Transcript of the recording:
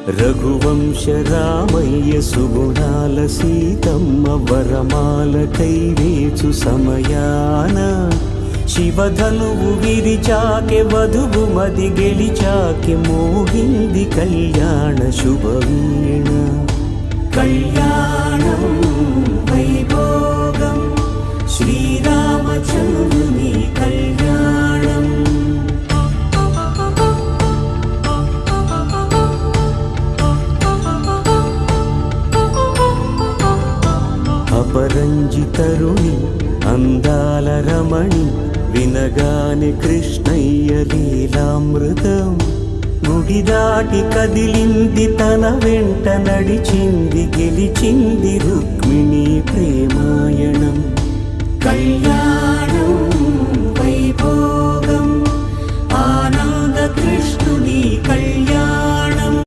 రఘువంశ రామయ్య సుగుణాల సీతమ్మ వరమాలకై వేచు సమయాన శివధనువు విరిచాకె వధువు మది గెలిచాకె మోగింది కళ్యాణ శుభవీణ. కళ్యాణం వైభోగం శ్రీరామచంద్రుని కళ్యాణం. అపరంజితరుణి అందాల రమణి వినగానే కృష్ణయ్య లీలామృతం. గుడి దాటి కదిలింది తన వెంట నడిచింది గెలిచింది రుక్మిణి ప్రేమాయణం. కళ్యాణ